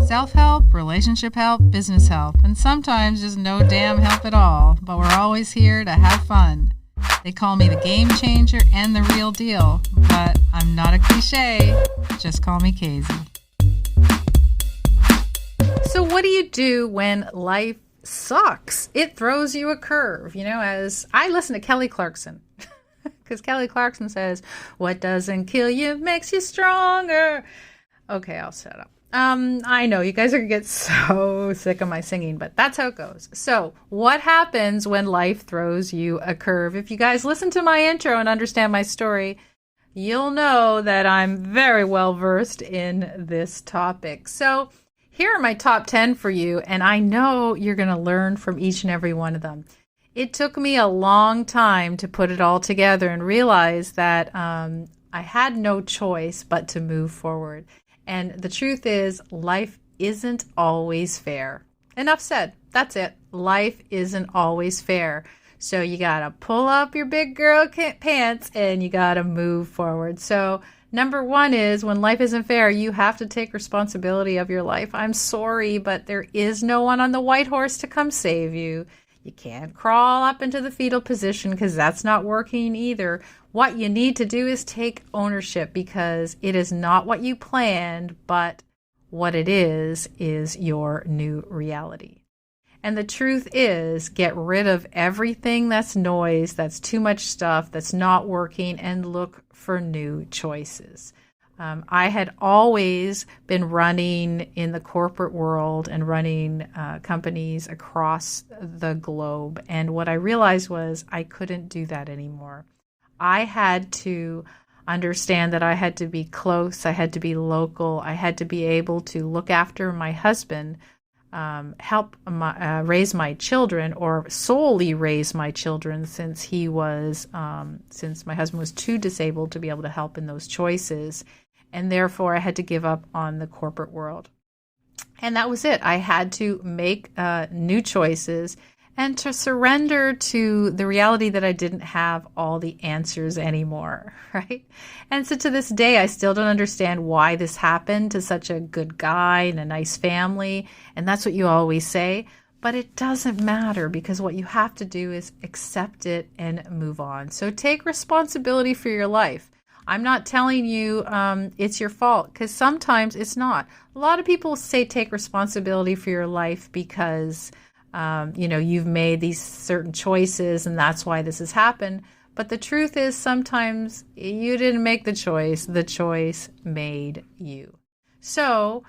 Self-help, relationship help, business help, and sometimes just no damn help at all, but we're always here to have fun. They call me the game changer and the real deal, but I'm not a cliche. Just call me Kazy. So what do you do when life sucks? It throws you a curve. You know, as I listen to Kelly Clarkson, because Kelly Clarkson says, what doesn't kill you makes you stronger. Okay, I'll shut up. I know you guys are going to get so sick of my singing, but that's how it goes. So what happens when life throws you a curve? If you guys listen to my intro and understand my story, you'll know that I'm very well versed in this topic. So here are my top 10 for you, and I know you're going to learn from each and every one of them. It took me a long time to put it all together and realize that I had no choice but to move forward. And the truth is, life isn't always fair. Enough said. That's it. Life isn't always fair. So you got to pull up your big girl pants and you got to move forward. So number one is, when life isn't fair, you have to take responsibility of your life. I'm sorry, but there is no one on the white horse to come save you. You can't crawl up into the fetal position because that's not working either. What you need to do is take ownership, because it is not what you planned, but what it is your new reality. And the truth is, get rid of everything that's noise, that's too much stuff, that's not working, and look for new choices. I had always been running in the corporate world and running companies across the globe. And what I realized was I couldn't do that anymore. I had to understand that I had to be close, I had to be local, I had to be able to look after my husband, help raise my children, or solely raise my children, since since my husband was too disabled to be able to help in those choices. And therefore, I had to give up on the corporate world. And that was it. I had to make new choices and to surrender to the reality that I didn't have all the answers anymore, right? And so to this day, I still don't understand why this happened to such a good guy and a nice family. And that's what you always say. But it doesn't matter, because what you have to do is accept it and move on. So take responsibility for your life. I'm not telling you it's your fault, because sometimes it's not. A lot of people say take responsibility for your life because, you've made these certain choices and that's why this has happened. But the truth is, sometimes you didn't make the choice made you. So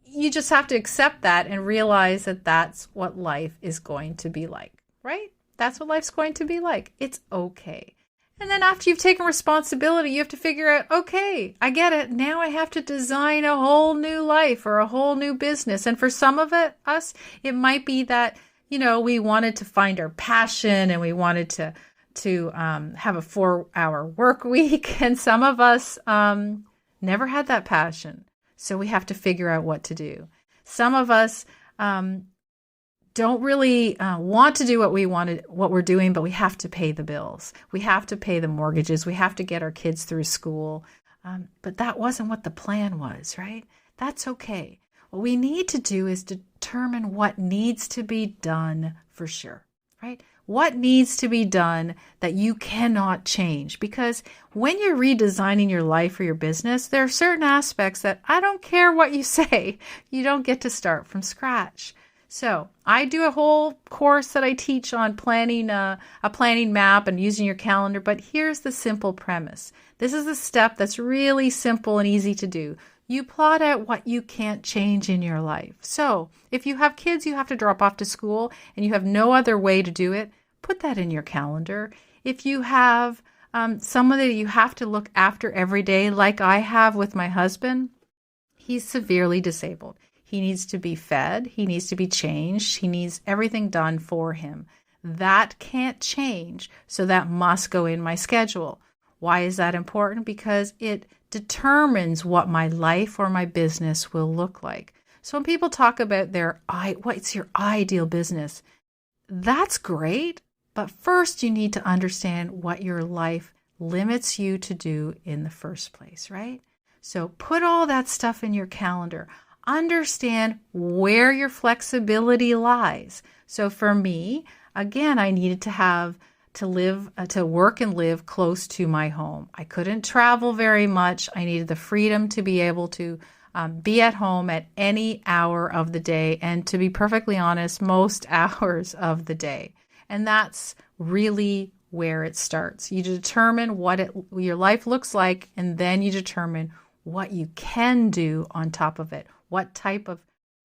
you just have to accept that and realize that that's what life is going to be like, right? That's what life's going to be like. It's okay. And then after you've taken responsibility, you have to figure out, okay, I get it. Now I have to design a whole new life or a whole new business. And for some of us, it might be that, we wanted to find our passion and we wanted to have a 4-hour work week. And some of us never had that passion. So we have to figure out what to do. Some of us don't really want to do what we're doing, but we have to pay the bills. We have to pay the mortgages. We have to get our kids through school. But that wasn't what the plan was, right? That's okay. What we need to do is determine what needs to be done for sure, right? What needs to be done that you cannot change? Because when you're redesigning your life or your business, there are certain aspects that I don't care what you say, you don't get to start from scratch. So I do a whole course that I teach on planning a planning map and using your calendar. But here's the simple premise. This is a step that's really simple and easy to do. You plot out what you can't change in your life. So if you have kids you have to drop off to school and you have no other way to do it, put that in your calendar. If you have someone that you have to look after every day, like I have with my husband, he's severely disabled. He needs to be fed. He needs to be changed. He needs everything done for him. That can't change, so that must go in my schedule. Why is that important? Because it determines what my life or my business will look like. So when people talk about what's your ideal business, that's great. But first, you need to understand what your life limits you to do in the first place, right? So put all that stuff in your calendar. Understand where your flexibility lies. So for me, again, I needed to work and live close to my home. I couldn't travel very much. I needed the freedom to be able to be at home at any hour of the day, and to be perfectly honest, most hours of the day. And that's really where it starts. You determine what your life looks like, and then you determine what you can do on top of it. What type of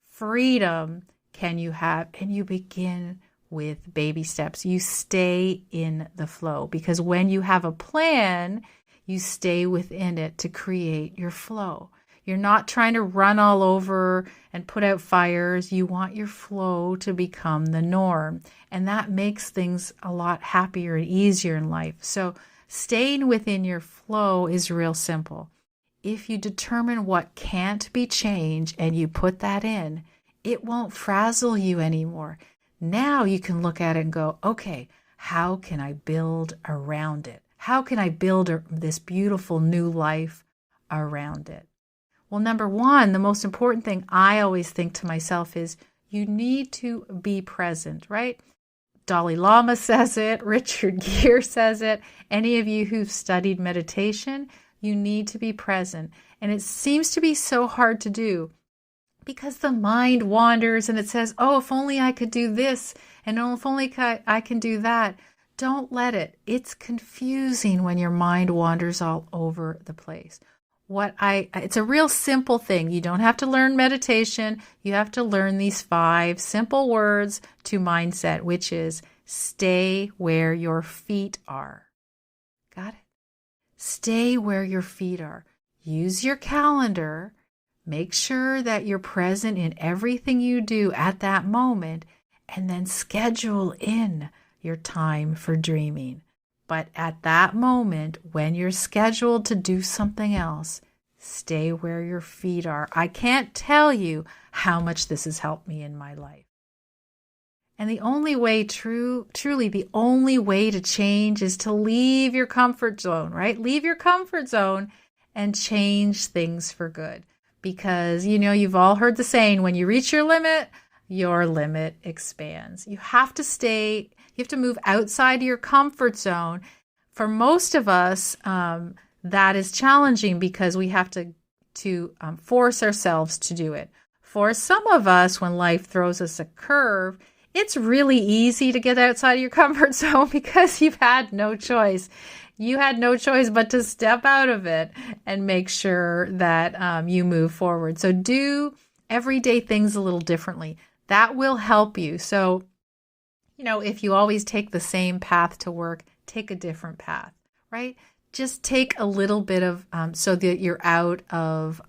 freedom can you have? And you begin with baby steps. You stay in the flow, because when you have a plan, you stay within it to create your flow. You're not trying to run all over and put out fires. You want your flow to become the norm. And that makes things a lot happier and easier in life. So staying within your flow is real simple. If you determine what can't be changed and you put that in, it won't frazzle you anymore. Now you can look at it and go, okay, how can I build around it? How can I build this beautiful new life around it? Well, number one, the most important thing I always think to myself is you need to be present, right? Dalai Lama says it, Richard Gere says it. Any of you who've studied meditation, you need to be present. And it seems to be so hard to do because the mind wanders and it says, oh, if only I could do this, and oh, if only I can do that. Don't let it. It's confusing when your mind wanders all over the place. It's a real simple thing. You don't have to learn meditation. You have to learn these 5 simple words to mindset, which is stay where your feet are. Got it? Stay where your feet are. Use your calendar. Make sure that you're present in everything you do at that moment, and then schedule in your time for dreaming. But at that moment, when you're scheduled to do something else, stay where your feet are. I can't tell you how much this has helped me in my life. And the only way, truly the only way to change is to leave your comfort zone, right? Leave your comfort zone and change things for good. Because, you've all heard the saying, when you reach your limit expands. You have to move outside your comfort zone. For most of us, that is challenging because we have to force ourselves to do it. For some of us, when life throws us a curve, it's really easy to get outside of your comfort zone because you've had no choice. You had no choice but to step out of it and make sure that you move forward. So do everyday things a little differently. That will help you. So, if you always take the same path to work, take a different path, right? Just take a little bit of, so that you're out of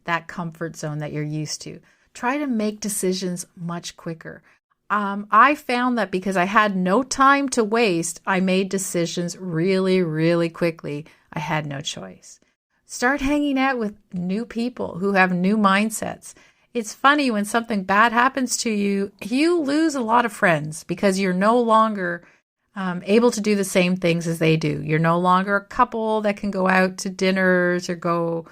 that comfort zone that you're used to. Try to make decisions much quicker. I found that because I had no time to waste, I made decisions really, really quickly. I had no choice. Start hanging out with new people who have new mindsets. It's funny when something bad happens to you, you lose a lot of friends because you're no longer able to do the same things as they do. You're no longer a couple that can go out to dinners or go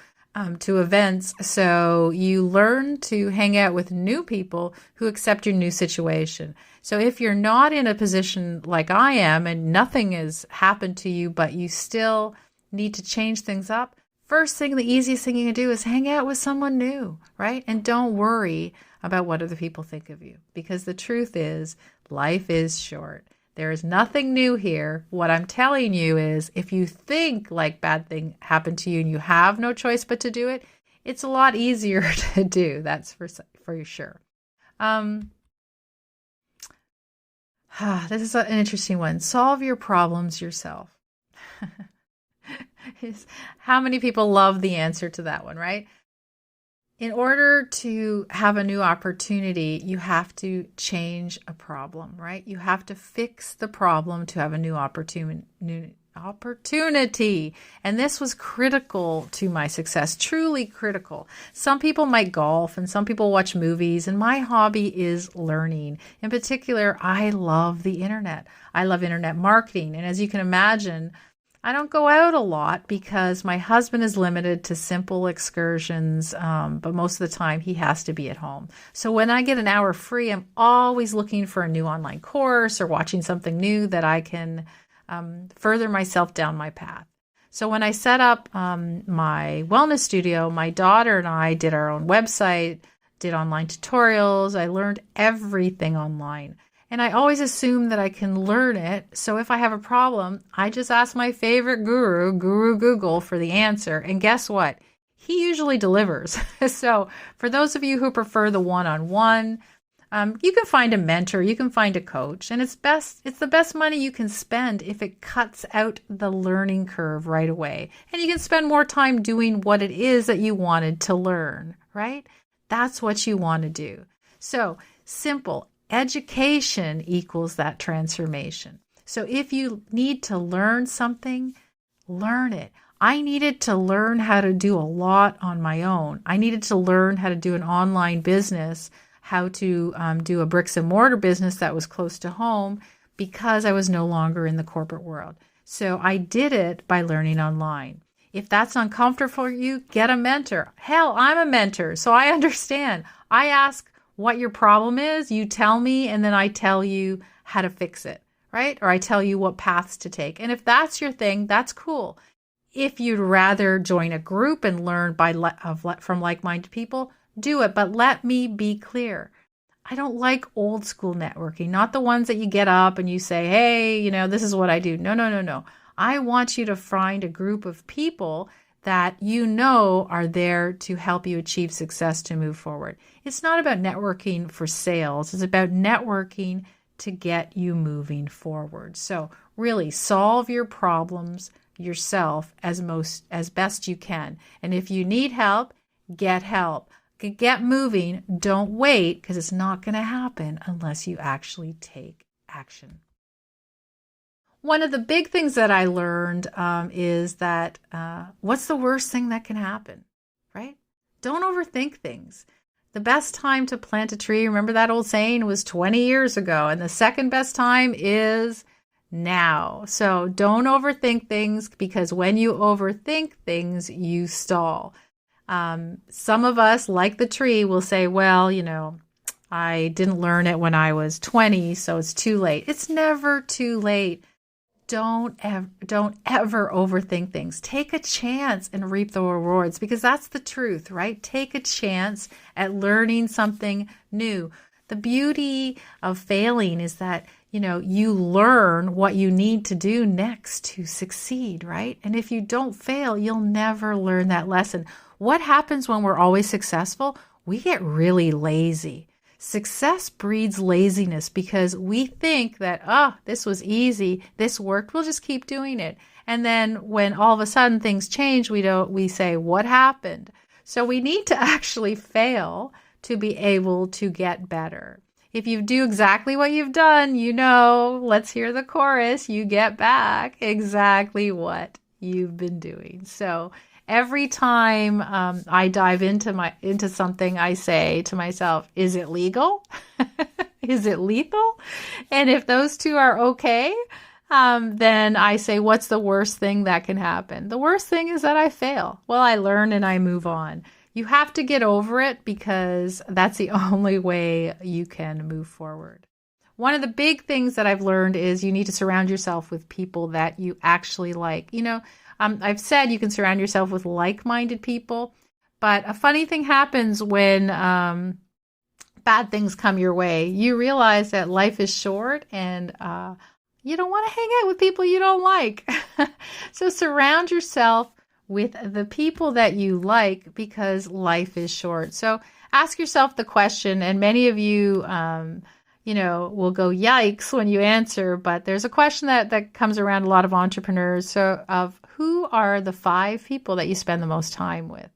to events. So you learn to hang out with new people who accept your new situation. So if you're not in a position like I am and nothing has happened to you, but you still need to change things up, first thing, the easiest thing you can do is hang out with someone new, right? And don't worry about what other people think of you, because the truth is life is short. There is nothing new here. What I'm telling you is if you think like bad thing happened to you and you have no choice but to do it, it's a lot easier to do. That's for sure. This is an interesting one. Solve your problems yourself. How many people love the answer to that one, right? In order to have a new opportunity, you have to change a problem, right? You have to fix the problem to have a new opportunity. And this was critical to my success, truly critical. Some people might golf and some people watch movies, and my hobby is learning. In particular, I love the internet. I love internet marketing. And as you can imagine, I don't go out a lot because my husband is limited to simple excursions, but most of the time he has to be at home. So when I get an hour free, I'm always looking for a new online course or watching something new that I can further myself down my path. So when I set up my wellness studio, my daughter and I did our own website, did online tutorials. I learned everything online. And I always assume that I can learn it. So if I have a problem, I just ask my favorite guru, Guru Google, for the answer. And guess what? He usually delivers. So for those of you who prefer the one-on-one, you can find a mentor, you can find a coach, and it's the best money you can spend if it cuts out the learning curve right away. And you can spend more time doing what it is that you wanted to learn, right? That's what you want to do. So simple. Education equals that transformation. So if you need to learn something, learn it. I needed to learn how to do a lot on my own. I needed to learn how to do an online business, how to do a bricks and mortar business that was close to home because I was no longer in the corporate world. So I did it by learning online. If that's uncomfortable for you, get a mentor. Hell, I'm a mentor, so I understand. I ask what your problem is, you tell me, and then I tell you how to fix it, right? Or I tell you what paths to take. And if that's your thing, that's cool. If you'd rather join a group and learn from like-minded people, do it. But let me be clear. I don't like old school networking, not the ones that you get up and you say, hey, this is what I do. No. I want you to find a group of people that are there to help you achieve success to move forward. It's not about networking for sales. It's about networking to get you moving forward. So really solve your problems yourself as best you can. And if you need help, get help. Get moving. Don't wait, because it's not going to happen unless you actually take action. One of the big things that I learned is that what's the worst thing that can happen, right? Don't overthink things. The best time to plant a tree, remember that old saying, was 20 years ago. And the second best time is now. So don't overthink things, because when you overthink things, you stall. Some of us, like the tree, will say, well, I didn't learn it when I was 20, so it's too late. It's never too late. Don't ever overthink things. Take a chance and reap the rewards, because that's the truth, right? Take a chance at learning something new. The beauty of failing is that, you learn what you need to do next to succeed, right? And if you don't fail, you'll never learn that lesson. What happens when we're always successful? We get really lazy. Success breeds laziness because we think that, this was easy, this worked, we'll just keep doing it. And then when all of a sudden things change, we say, what happened? So we need to actually fail to be able to get better. If you do exactly what you've done, let's hear the chorus, you get back exactly what you've been doing. So every time I dive into something, I say to myself, is it legal? Is it lethal? And if those two are okay, then I say, what's the worst thing that can happen? The worst thing is that I fail. Well, I learn and I move on. You have to get over it, because that's the only way you can move forward. One of the big things that I've learned is you need to surround yourself with people that you actually like. I've said you can surround yourself with like-minded people, but a funny thing happens when bad things come your way. You realize that life is short, and you don't want to hang out with people you don't like. So surround yourself with the people that you like, because life is short. So ask yourself the question, and many of you will go yikes when you answer, but there's a question that comes around a lot of entrepreneurs. So of who are the 5 people that you spend the most time with?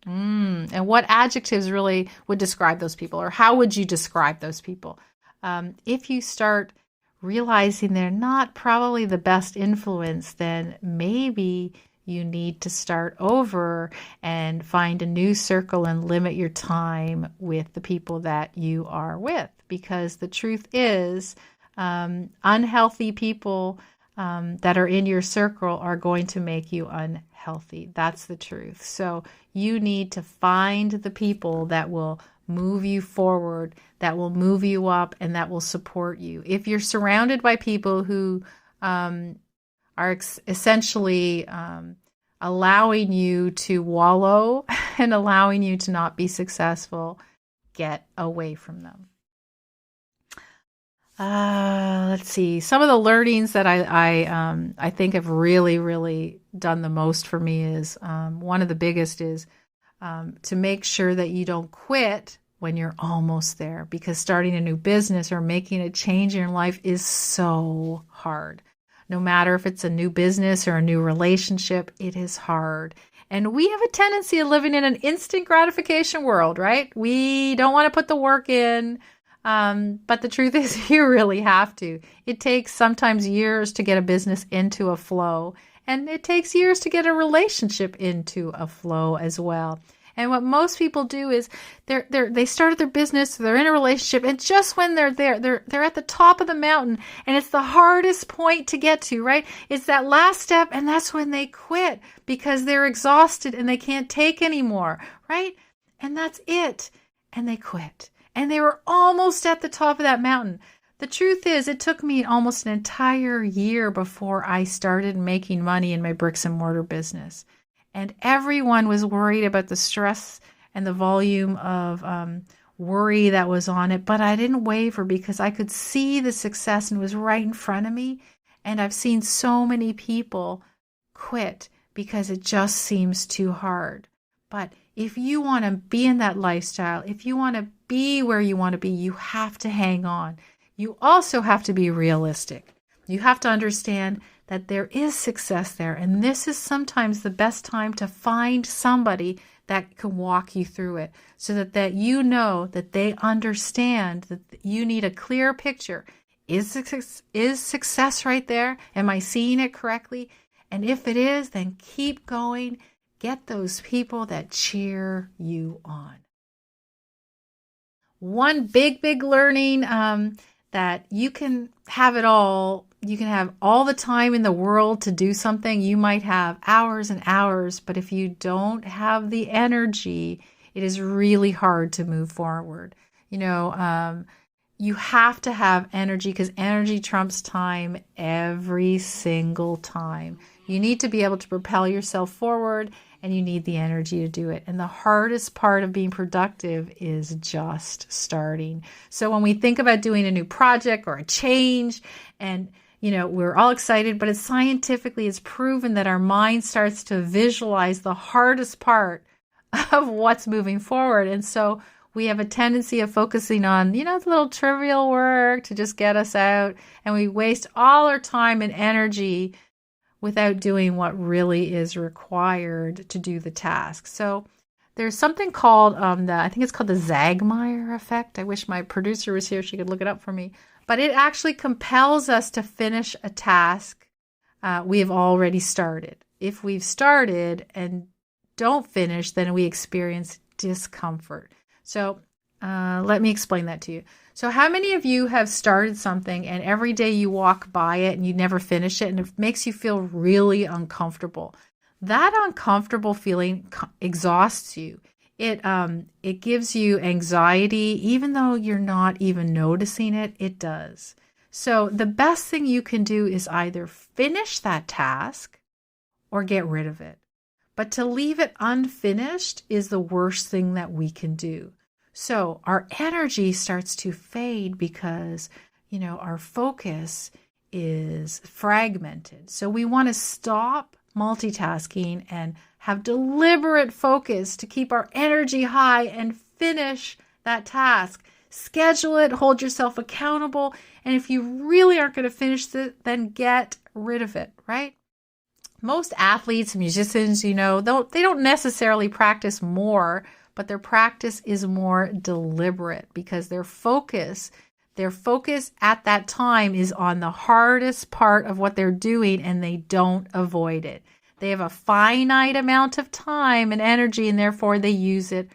And what adjectives really would describe those people, or how would you describe those people? If you start realizing they're not probably the best influence, then maybe you need to start over and find a new circle and limit your time with the people that you are with. Because the truth is, unhealthy people that are in your circle are going to make you unhealthy. That's the truth. So you need to find the people that will move you forward, that will move you up, and that will support you. If you're surrounded by people who are essentially allowing you to wallow and allowing you to not be successful, get away from them. Let's see. Some of the learnings that I think have really, really done the most for me is one of the biggest is to make sure that you don't quit when you're almost there, because starting a new business or making a change in your life is so hard. No matter if it's a new business or a new relationship, it is hard. And we have a tendency of living in an instant gratification world, right? We don't want to put the work in. But the truth is you really have to. It takes sometimes years to get a business into a flow, and it takes years to get a relationship into a flow as well. And what most people do is they started their business, they're in a relationship, and just when they're there, they're at the top of the mountain, and it's the hardest point to get to, right? It's that last step, and that's when they quit because they're exhausted and they can't take anymore, right? And that's it. And they quit. And they were almost at the top of that mountain. The truth is, it took me almost an entire year before I started making money in my bricks and mortar business. And everyone was worried about the stress and the volume of worry that was on it. But I didn't waver because I could see the success and it was right in front of me. And I've seen so many people quit because it just seems too hard. But if you want to be in that lifestyle, if you want to be where you want to be, you have to hang on. You also have to be realistic. You have to understand that there is success there. And this is sometimes the best time to find somebody that can walk you through it so that you know that they understand that you need a clear picture. Is success right there? Am I seeing it correctly? And if it is, then keep going. Get those people that cheer you on. One big learning that you can have it all. You can have all the time in the world to do something. You might have hours and hours, but if you don't have the energy, it is really hard to move forward. You have to have energy because energy trumps time every single time. You need to be able to propel yourself forward, and you need the energy to do it. And the hardest part of being productive is just starting. So when we think about doing a new project or a change, and we're all excited, but it's proven that our mind starts to visualize the hardest part of what's moving forward. And so we have a tendency of focusing on, the little trivial work to just get us out. And we waste all our time and energy without doing what really is required to do the task. So there's something called, I think it's called the Zagmire effect. I wish my producer was here. She could look it up for me. But it actually compels us to finish a task we have already started. If we've started and don't finish, then we experience discomfort. So let me explain that to you. So how many of you have started something and every day you walk by it and you never finish it and it makes you feel really uncomfortable? That uncomfortable feeling exhausts you. It gives you anxiety, even though you're not even noticing it, it does. So the best thing you can do is either finish that task or get rid of it. But to leave it unfinished is the worst thing that we can do. So our energy starts to fade because, our focus is fragmented. So we want to stop multitasking and have deliberate focus to keep our energy high and finish that task. Schedule it, hold yourself accountable. And if you really aren't going to finish it, then get rid of it, right? Most athletes, musicians, they don't necessarily practice more, but their practice is more deliberate because their focus at that time is on the hardest part of what they're doing, and they don't avoid it. They have a finite amount of time and energy, and therefore they use it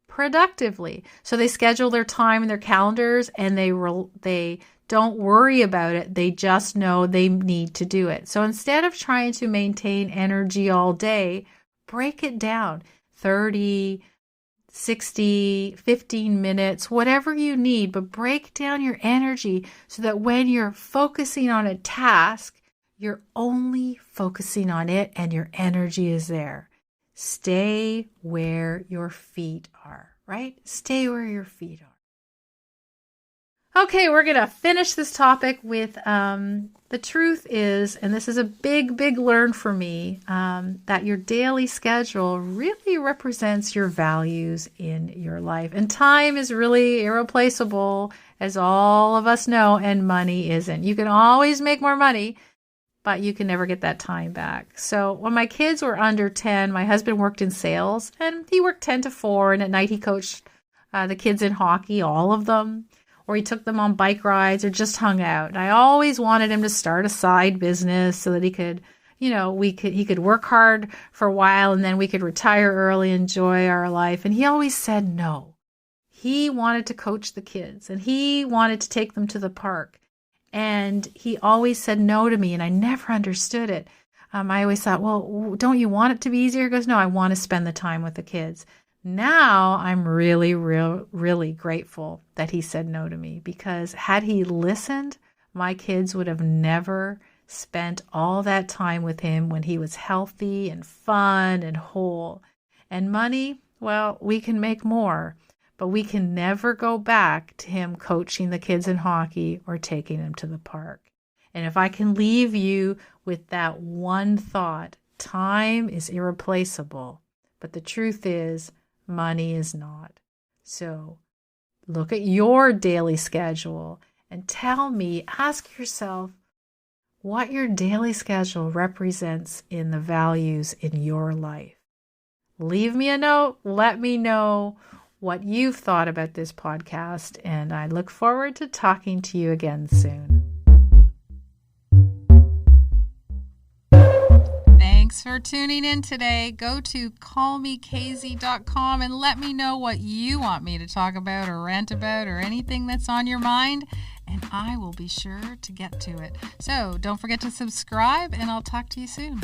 productively. So they schedule their time in their calendars, and they don't don't worry about it. They just know they need to do it. So instead of trying to maintain energy all day, break it down. 30, 60, 15 minutes, whatever you need, but break down your energy so that when you're focusing on a task, you're only focusing on it and your energy is there. Stay where your feet are, right? Stay where your feet are. Okay, we're going to finish this topic with the truth is, and this is a big, big learn for me, that your daily schedule really represents your values in your life. And time is really irreplaceable, as all of us know, and money isn't. You can always make more money, but you can never get that time back. So when my kids were under 10, my husband worked in sales, and he worked 10 to 4, and at night he coached the kids in hockey, all of them. Or he took them on bike rides or just hung out. And I always wanted him to start a side business so that he could, he could work hard for a while and then we could retire early, enjoy our life. And he always said no. He wanted to coach the kids and he wanted to take them to the park. And he always said no to me and I never understood it. I always thought, well, don't you want it to be easier? He goes, no, I want to spend the time with the kids. Now I'm really grateful that he said no to me, because had he listened, my kids would have never spent all that time with him when he was healthy and fun and whole. And money, well, we can make more, but we can never go back to him coaching the kids in hockey or taking them to the park. And if I can leave you with that one thought, time is irreplaceable, but the truth is, money is not. So look at your daily schedule and tell me, ask yourself what your daily schedule represents in the values in your life. Leave me a note. Let me know what you've thought about this podcast, and I look forward to talking to you again soon. Thanks for tuning in today. Go to callmekazy.com and let me know what you want me to talk about or rant about or anything that's on your mind, and I will be sure to get to it. So don't forget to subscribe, and I'll talk to you soon.